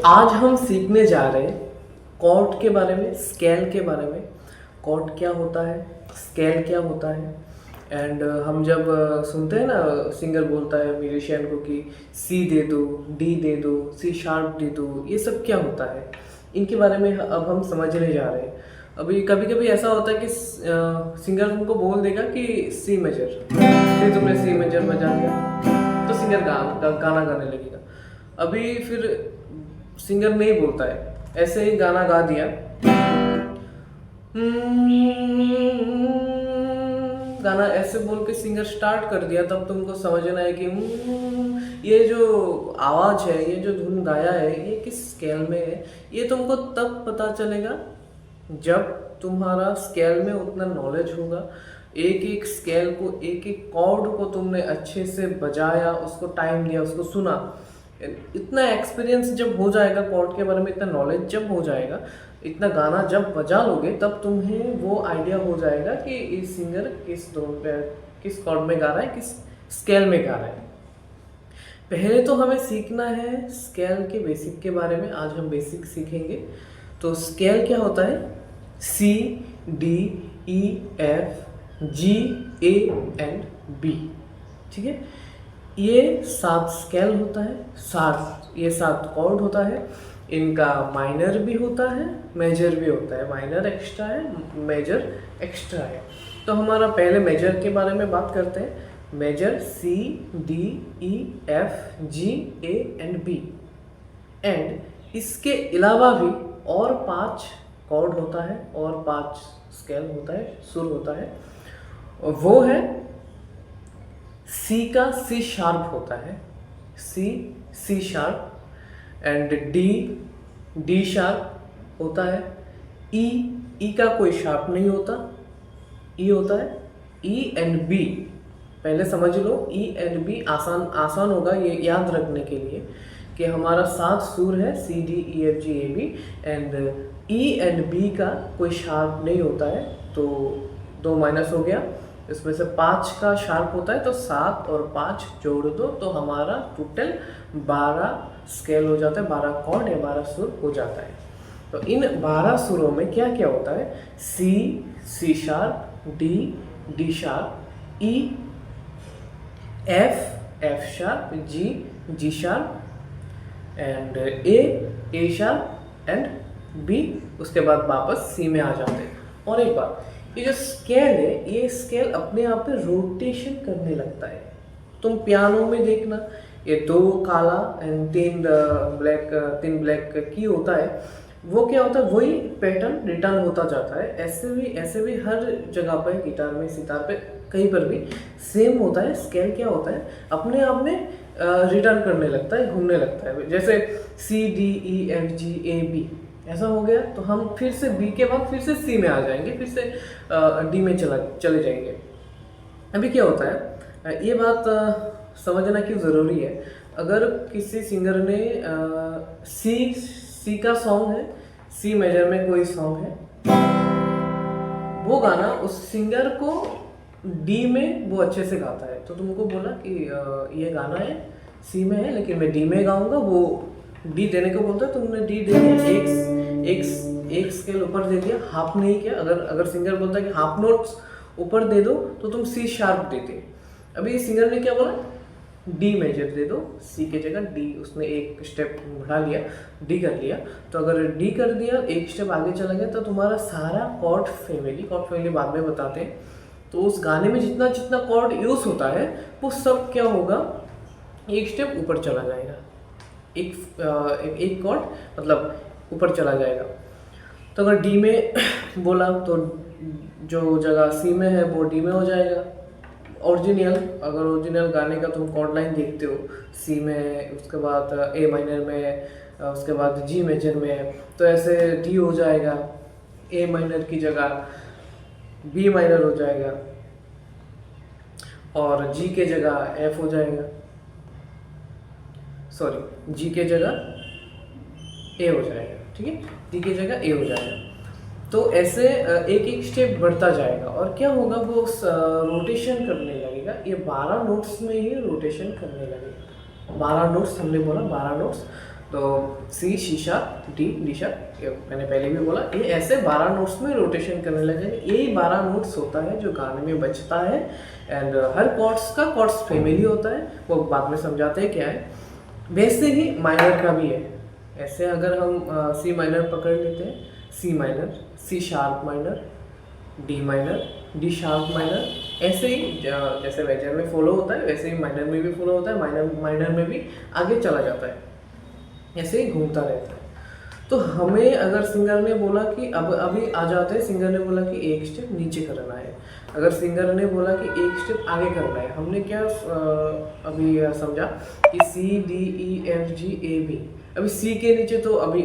आज हम सीखने जा रहे हैं कॉर्ड के बारे में, स्केल के बारे में। कॉर्ड क्या होता है, स्केल क्या होता है। एंड हम जब सुनते हैं ना, सिंगर बोलता है म्यूजिशियन को कि सी दे दो, डी दे दो, सी शार्प दे दो, ये सब क्या होता है, इनके बारे में अब हम समझने जा रहे हैं। अभी कभी कभी ऐसा होता है कि सिंगर तुमको बोल देगा कि सी मेजर, फिर तुमने सी मेजर बजा दिया तो सिंगर गाना गाने लगेगा। अभी फिर सिंगर नहीं बोलता है, ऐसे ही गाना गा दिया, गाना ऐसे बोल के सिंगर स्टार्ट कर दिया, तब तुमको समझना है कि ये जो आवाज है, ये जो धुन गाया है, ये किस स्केल में है। ये तुमको तब पता चलेगा जब तुम्हारा स्केल में उतना नॉलेज होगा। एक एक स्केल को, एक एक कॉर्ड को तुमने अच्छे से बजाया, उसको टाइम दिया, उसको सुना। इतना एक्सपीरियंस जब हो जाएगा कॉर्ड के बारे में, इतना नॉलेज जब हो जाएगा, इतना गाना जब बजा लोगे, तब तुम्हें वो आइडिया हो जाएगा कि इस सिंगर किस टोन पे, किस कॉर्ड में गा रहा है, किस स्केल में गा रहा है। पहले तो हमें सीखना है स्केल के बेसिक के बारे में। आज हम बेसिक सीखेंगे। तो स्केल क्या होता है? C, D, E, F, G, A and B. ठीक है, ये 7 स्केल होता है, 7 कॉर्ड होता है। इनका माइनर भी होता है, मेजर भी होता है। माइनर एक्स्ट्रा है, मेजर एक्स्ट्रा है। तो हमारा पहले मेजर के बारे में बात करते हैं। Major C, D, E, F, G, A and B. And इसके अलावा भी और 5 कॉर्ड होता है और 5 स्केल होता है, सुर होता है। वो है सी का सी शार्प होता है, C sharp. And D sharp होता है। ई का कोई शार्प नहीं होता, ई होता है। ई एंड बी पहले समझ लो। ई एंड बी आसान होगा ये याद रखने के लिए कि हमारा 7 सुर है, C, D, E, F, G, A, B. And E and B का कोई शार्प नहीं होता है, तो 2 माइनस हो गया। इसमें से 5 का शार्प होता है, तो 7 और 5 जोड़ दो तो हमारा टोटल 12 स्केल हो जाता है, 12 कॉर्ड या 12 सुर हो जाता है। तो इन 12 सुरों में क्या क्या होता है? C sharp, D sharp, E, F sharp, G sharp and A sharp and B. उसके बाद वापस सी में आ जाते हैं। और एक बात, ये जो स्केल है, ये स्केल अपने आप पे रोटेशन करने लगता है। तुम पियानो में देखना, ये 2 काला एंड 3 ब्लैक की होता है। वो क्या होता है, वही पैटर्न रिटर्न होता जाता है। ऐसे भी हर जगह पे, गिटार में, सितार पे, कहीं पर भी सेम होता है। स्केल क्या होता है, अपने आप में रिटर्न करने लगता है, घूमने लगता है। जैसे सी, D, E, F, G, A, B ऐसा हो गया, तो हम फिर से बी के बाद फिर से सी में आ जाएंगे, फिर से डी में चले जाएंगे। अभी क्या होता है, ये बात समझना क्यों ज़रूरी है। अगर किसी सिंगर ने सी का सॉन्ग है, सी मेजर में कोई सॉन्ग है, वो गाना उस सिंगर को डी में वो अच्छे से गाता है, तो तुमको बोला कि ये गाना है सी में है लेकिन मैं डी में गाऊंगा, वो डी देने को बोलता है, तुमने डी दे दिया, एक स्केल ऊपर दे दिया, हाफ नहीं किया। अगर सिंगर बोलता है कि हाफ नोट्स ऊपर दे दो, तो तुम सी शार्प देते। अभी सिंगर ने क्या बोला, डी मेजर दे दो, सी के जगह डी, उसने एक स्टेप बढ़ा लिया, डी कर लिया। तो अगर डी कर दिया, एक स्टेप आगे चला गया, तो तुम्हारा सारा कॉर्ड फैमिली बाद में बताते हैं, तो उस गाने में जितना जितना कॉर्ड यूज होता है, वो सब क्या होगा, एक स्टेप ऊपर चला जाएगा। एक कॉर्ड मतलब ऊपर चला जाएगा। तो अगर डी में बोला, तो जो जगह सी में है वो डी में हो जाएगा। अगर ओरिजिनल गाने का तुम कॉर्ड लाइन देखते हो, सी में, उसके बाद ए माइनर में, उसके बाद जी मेजर में, तो ऐसे डी हो जाएगा, ए माइनर की जगह बी माइनर हो जाएगा, और जी के जगह एफ हो जाएगा, सॉरी जी के जगह ए हो जाएगा। ठीक है, जी की जगह ए हो जाएगा। तो ऐसे एक एक स्टेप बढ़ता जाएगा, और क्या होगा, वो रोटेशन करने लगेगा। ये 12 नोट्स में ही रोटेशन करने लगेगा। 12 नोट्स हमने बोला, 12 नोट्स तो सी शीशा, डी नीशा, ये मैंने पहले भी बोला, ये ऐसे 12 नोट्स में रोटेशन करने लगे। यही 12 नोट्स होता है जो गाने में बजता है। एंड हर कॉर्ड्स का कॉर्ड्स फैमिली होता है, वो बाद में समझाते हैं क्या है। वैसे ही माइनर का भी है। ऐसे अगर हम सी माइनर पकड़ लेते हैं, C minor, C sharp minor, D minor, D sharp minor, ऐसे ही जैसे मेजर में फॉलो होता है वैसे ही माइनर में भी फॉलो होता है, माइनर में भी आगे चला जाता है, ऐसे ही घूमता रहता है। तो हमें अगर सिंगर ने बोला कि अब अभी आ जाते हैं, सिंगर ने बोला कि एक स्टेप नीचे करना है, अगर सिंगर ने बोला कि एक स्टेप आगे करना है, हमने क्या अभी समझा कि C D E F G A B. अभी सी के नीचे तो अभी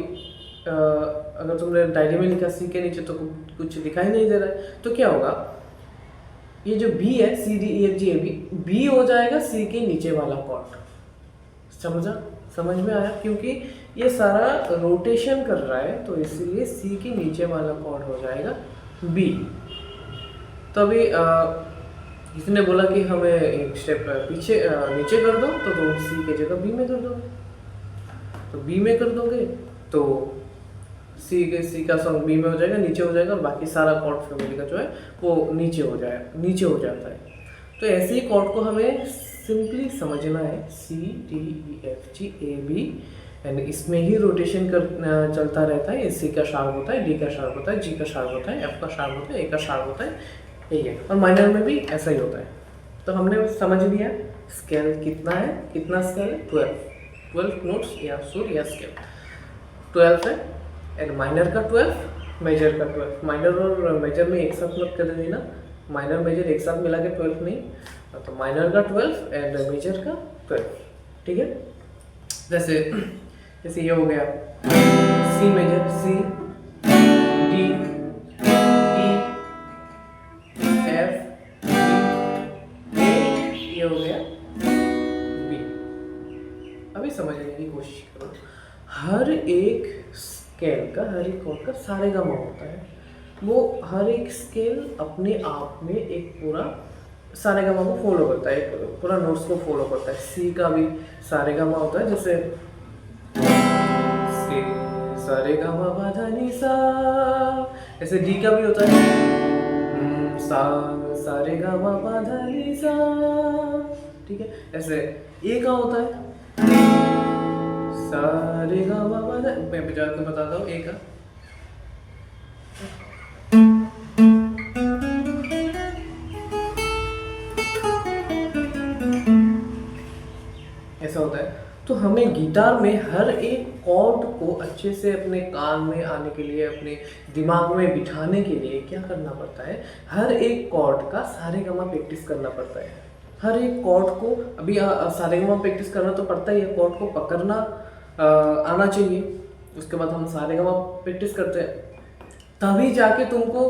अगर तुमने डायरी में लिखा सी के नीचे तो कुछ दिखाई नहीं दे रहा है, तो क्या होगा, ये जो बी है C D E F G A B, B हो जाएगा सी के नीचे वाला कॉर्ड। समझा, समझ में आया? क्योंकि ये सारा रोटेशन कर रहा है तो इसलिए सी के नीचे वाला कॉर्ड हो जाएगा बी। तो अभी किसी ने बोला कि हमें एक स्टेप पीछे नीचे कर दो, तो तुम सी के जगह बी में कर दोगे। तो बी में कर दोगे तो सी का सॉन्ग बी में हो जाएगा, नीचे हो जाएगा, और बाकी सारा कॉर्ड फैमिली का जो है वो नीचे हो जाता है। तो ऐसे ही कॉर्ड को हमें सिंपली समझना है, C D E F G A B, and इसमें ही रोटेशन कर चलता रहता है। सी का शार्प होता है, डी का शार्प होता है, जी का शार्प होता है, एफ का शार्प होता है, ए का शार्प होता है, यही है। और माइनर में भी ऐसा ही होता है। तो हमने समझ लिया स्केल कितना है, कितना स्केल है, 12 नोट्स या सुर या स्केल 12 है। एंड माइनर का 12, मेजर का 12। माइनर और मेजर में एक साथ मत कर देना, माइनर मेजर एक साथ मिला के 12 नहीं, तो माइनर का 12 एंड मेजर का 12, ठीक है। जैसे ये हो गया C major, C D E F G A, ये हो गया बी। अभी समझने की कोशिश करो, हर एक स्केल का, हर एक कॉर्ड का सारेगामा होता है। वो हर एक स्केल अपने आप में एक पूरा सारेगामा को फॉलो करता है, एक पूरा नोट्स को फॉलो करता है। सी का भी सारेगामा होता है, जैसे सी सारेगामा पा नी सा। ऐसे डी का भी होता है सा सारेगामा पा नी सा, ठीक है। ऐसे ए का होता है सारेगामा पा, मैं बजा के बताता हूँ ए का। ऐसा होता है। तो हमें गिटार में हर एक कॉर्ड को अच्छे से अपने कान में आने के लिए, अपने दिमाग में बिठाने के लिए क्या करना पड़ता है, हर एक कॉर्ड का सारेगामा प्रैक्टिस करना पड़ता है। हर एक कॉर्ड को अभी सारेगामा प्रैक्टिस करना तो पड़ता ही है, कॉर्ड को पकड़ना आना चाहिए। उसके बाद हम सारेगामा प्रैक्टिस करते हैं, तभी जाके तुमको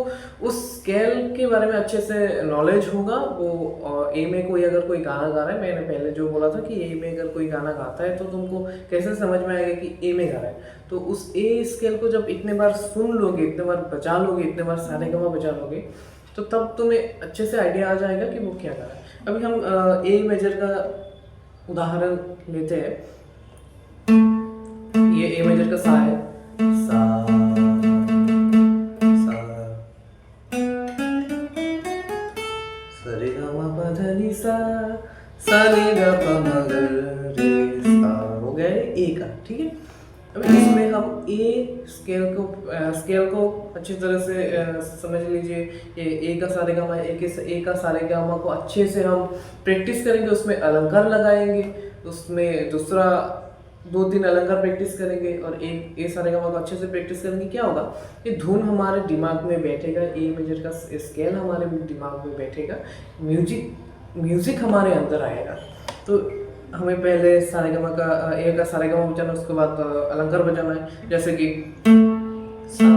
उस स्केल के बारे में अच्छे से नॉलेज होगा। वो ए में कोई अगर कोई गाना गा रहा है, मैंने पहले जो बोला था कि ए में अगर कोई गाना गाता है तो तुमको कैसे समझ में आएगा कि ए में गा रहा है। तो उस ए स्केल को जब इतने बार सुन लोगे, इतने बार बजा लोगे, इतने बार सारेगामा बजा लोगे, तो तब तुम्हें अच्छे से आइडिया आ जाएगा कि वो क्या गा रहा है। अभी हम ए मेजर का उदाहरण लेते हैं। ये ए मेजर का सा है, सा सा सा रे गा पा म ग रे सा, हो गया ए का, ठीक है। अब इसमें हम ए स्केल को अच्छी तरह से समझ लीजिए। ये ए का सारेगामा, ए का सारेगामा को अच्छे से हम प्रैक्टिस करेंगे, उसमें अलंकार लगाएंगे, उसमें दूसरा 2-3 अलंकार प्रैक्टिस करेंगे और एक ए सारेगामा को अच्छे से प्रैक्टिस करेंगे। क्या होगा, ये धुन हमारे दिमाग में बैठेगा, ए मेजर का स्केल हमारे दिमाग में बैठेगा, म्यूजिक हमारे अंदर आएगा। तो हमें पहले सारेगामा का ए का सारेगामा बजाना, उसके बाद अलंकार बजाना है, जैसे कि सा,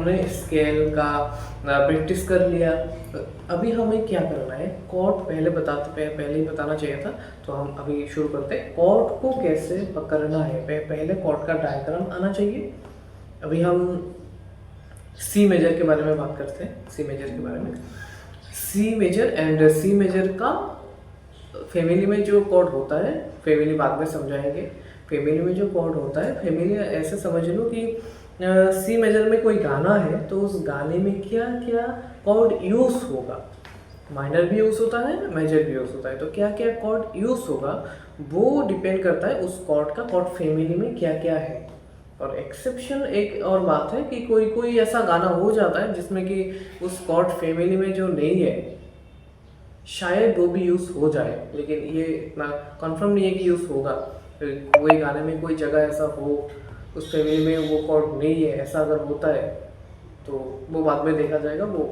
हमने स्केल का प्रैक्टिस कर लिया। अभी हमें क्या करना है, कॉर्ड पहले ही बताना चाहिए था, तो हम अभी शुरू करते हैं। कॉर्ड को कैसे पकड़ना है, पहले कॉर्ड का डायग्राम आना चाहिए। अभी हम सी मेजर के बारे में बात करते हैं। सी मेजर के बारे में, C major and C major का फैमिली में जो कॉर्ड होता है, फैमिली बाद में समझाएंगे। फैमिली में जो कॉर्ड होता है, फैमिली ऐसे समझ लो कि सी मेजर में कोई गाना है तो उस गाने में क्या क्या कॉर्ड यूज होगा। माइनर भी यूज होता है, मेजर भी यूज होता है, तो क्या क्या कॉर्ड यूज होगा वो डिपेंड करता है उस कॉर्ड का, कॉर्ड फैमिली में क्या क्या है। और एक्सेप्शन एक और बात है कि कोई कोई ऐसा गाना हो जाता है जिसमें कि उस कॉर्ड फैमिली में जो नहीं है शायद वो भी यूज हो जाए, लेकिन ये इतना कंफर्म नहीं है कि यूज होगा। कोई गाने में कोई जगह ऐसा हो उस फैमिली में वो कॉर्ड नहीं है, ऐसा अगर होता है तो वो बाद में देखा जाएगा, वो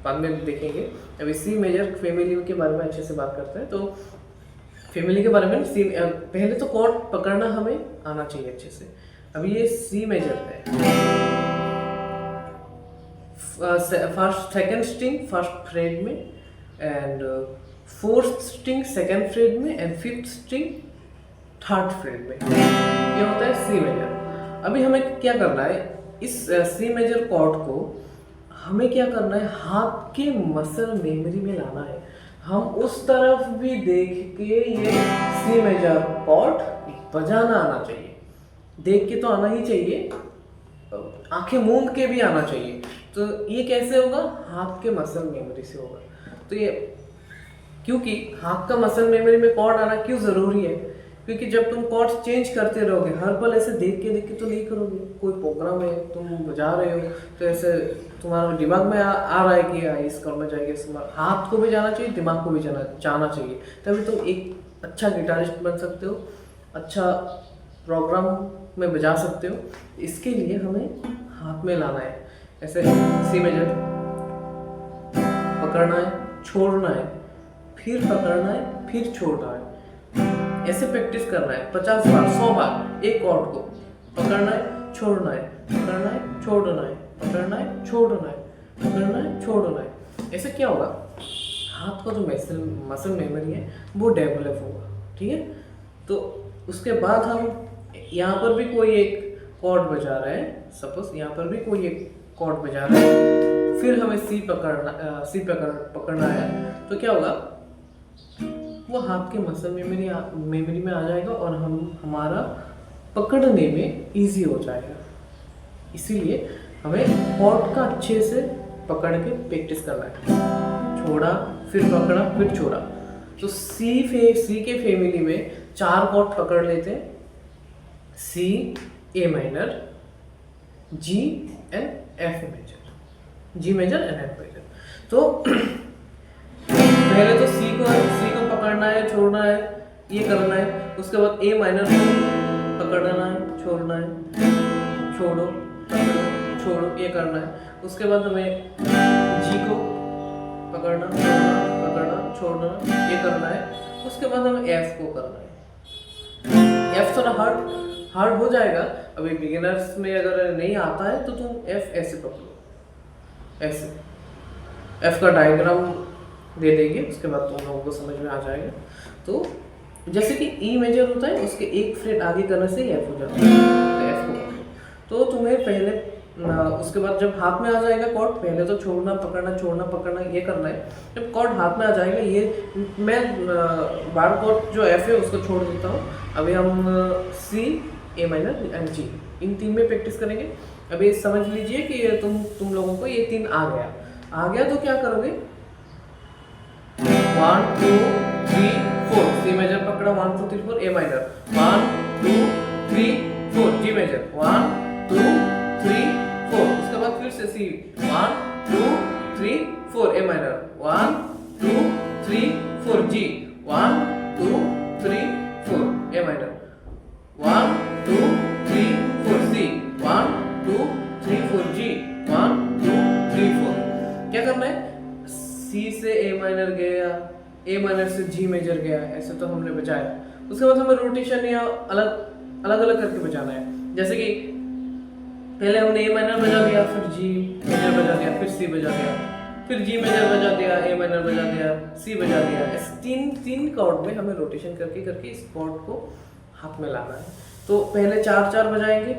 बाद में देखेंगे। अभी सी मेजर फैमिली के बारे में अच्छे से बात करते हैं। तो फैमिली के बारे में पहले तो कॉर्ड पकड़ना हमें आना चाहिए अच्छे से। अभी ये सी मेजर है, first second string first fret में, and fourth string second fret में, and fifth string third fret में। ये होता है सी मेजर। अभी हमें क्या करना है, इस सी मेजर कॉर्ड को हमें क्या करना है, हाथ के मसल मेमोरी में लाना है। हम उस तरफ भी देख के ये सी मेजर कॉर्ड बजाना आना चाहिए। देख के तो आना ही चाहिए, आंखें मूंद के भी आना चाहिए। तो ये कैसे होगा, हाथ के मसल मेमोरी से होगा। तो ये क्योंकि हाथ का मसल मेमोरी में कॉर्ड आना क्यों जरूरी है, क्योंकि जब तुम कॉर्ड्स चेंज करते रहोगे, हर पल ऐसे देख के तो नहीं करोगे। कोई प्रोग्राम है, तुम बजा रहे हो तो ऐसे तुम्हारे दिमाग में आ रहा है कि इस कॉर्ड में जाएंगे, हाथ को भी जाना चाहिए, दिमाग को भी जाना चाहिए, तभी तुम एक अच्छा गिटारिस्ट बन सकते हो, अच्छा प्रोग्राम में बजा सकते हो। इसके लिए हमें हाथ में लाना है। ऐसे सी मेजर पकड़ना है, छोड़ना है, फिर पकड़ना है, फिर छोड़ना है। ऐसे प्रैक्टिस करना है 50 बार 100 बार। एक कॉर्ड को पकड़ना है, छोड़ना है, पकड़ना है, छोड़ना है, पकड़ना है, छोड़ना है, पकड़ना है, छोड़ना है। ऐसे क्या होगा, हाथ का जो मसल मेमोरी है वो डेवलप होगा। ठीक है, तो उसके बाद हम यहाँ पर भी कोई एक कॉर्ड बजा रहे हैं, सपोज यहाँ पर भी कोई एक कॉर्ड बजा रहे हैं, फिर हमें सी पकड़ना है, तो क्या होगा, वो हाथ के मसल मेमोरी में आ जाएगा और हमारा पकड़ने में इजी हो जाएगा। इसीलिए हमें कॉर्ड का अच्छे से पकड़ के प्रैक्टिस करना है। छोड़ा, फिर पकड़ा, फिर छोड़ा। तो सी के फैमिली में 4 कॉर्ड पकड़ लेते हैं, C, A minor, G and F major, G major and F major. तो पहले तो सी को पकड़ना है, छोड़ना है, ये करना है। उसके बाद ए माइनर को पकड़ना है, छोड़ना है, छोड़ो, छोड़ो, ये करना है। उसके बाद हमें जी को पकड़ना, छोड़ना, ये करना है। उसके बाद हमें एफ को करना है। एफ थोड़ा हार्ड हो जाएगा, अभी बिगिनर्स में अगर नहीं आता है तो तुम एफ ऐसे पकड़ो, ऐसे। एफ का डायग्राम दे देंगे, उसके बाद तुम लोगों को समझ में आ जाएगा। तो जैसे कि ई मेजर होता है, उसके एक फ्रेट आगे करने से एफ हो जाता है, तो एफ को पकड़ो। तो तुम्हें पहले उसके बाद जब हाथ में आ जाएगा कॉर्ड, पहले तो छोड़ना, पकड़ना, छोड़ना, पकड़ना, ये करना है। जब कॉर्ड हाथ में आ जाएगा, ये मैं बार कॉर्ड जो एफ है उसको छोड़ देता हूँ। अभी हम सी, ए माइनर एंड जी, इन 3 में प्रैक्टिस करेंगे। अभी समझ लीजिए कि तुम लोगों को ये 3 आ गया तो क्या करोगे, 1 2 3 4, सी मेजर पकड़ा, 1 2 3 4, ए माइनर 1 2 3 4, जी मेजर 1 2 3 4, उसके बाद फिर से सी 1 2 3 4, ए माइनर 1 2 3 4, जी 1 2 3 4, ए माइनर 1 2 3 4, सी 1 2 3 4, जी 1 2 3 4। क्या करना है, सी से ए माइनर गया, ए माइनर से जी मेजर गया, ऐसे तो हमने बजाया। उसके बाद हमें रोटेशन या अलग अलग करके बजाना है। जैसे कि पहले हमने ए माइनर बजा दिया, फिर जी मेजर बजा दिया, फिर सी बजा दिया, फिर जी मेजर बजा दिया, ए माइनर बजा दिया, सी बजा दिया। ऐसे तीन कॉर्ड में हमें रोटेशन करके करके इस कॉर्ड को हाथ में लाना है। तो पहले 4 बजाएंगे,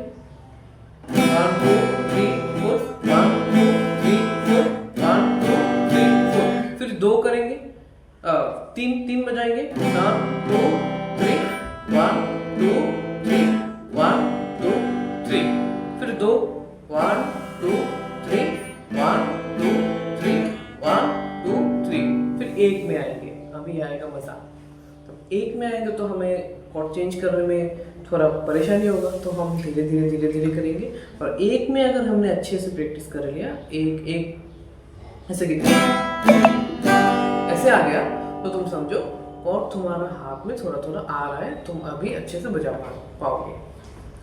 1 2 3 4, 1 2 3 4, 1 2 3 4। फिर 2 करेंगे, 3 बजाएंगे, 1 2 3, 1 2 3, 1 2 3। फिर 2, 1 2 3, 1 2 3, 1 2 3। फिर 1 में आएंगे, अभी आएगा मजा। तो 1 में आएंगे तो हमें कॉर्ड चेंज करने में थोड़ा परेशानी होगा, तो हम धीरे धीरे करेंगे। और 1 में अगर हमने अच्छे से प्रैक्टिस कर लिया, एक ऐसे ऐसे आ गया, तो तुम समझो कॉर्ड तुम्हारा हाथ में थोड़ा थोड़ा आ रहा है, तुम अभी अच्छे से बजा पाओगे।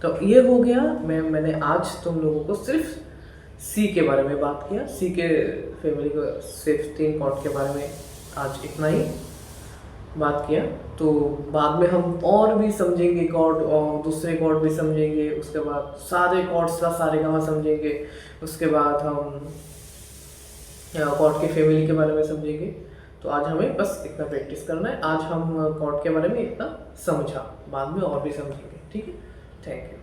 तो ये हो गया। मैंने आज तुम लोगों को सिर्फ सी के बारे में बात किया, सी के फैमिली को सिर्फ 3 कॉर्ड के बारे में आज इतना ही बात किया। तो बाद में हम और भी समझेंगे कॉर्ड, और दूसरे कॉर्ड भी समझेंगे, उसके बाद सारे कॉर्ड्स का सारेगामा समझेंगे, उसके बाद हम कॉर्ड की फैमिली के बारे में समझेंगे। तो आज हमें बस इतना प्रैक्टिस करना है। आज हम कॉर्ड के बारे में इतना समझा, बाद में और भी समझेंगे। ठीक है, थैंक यू।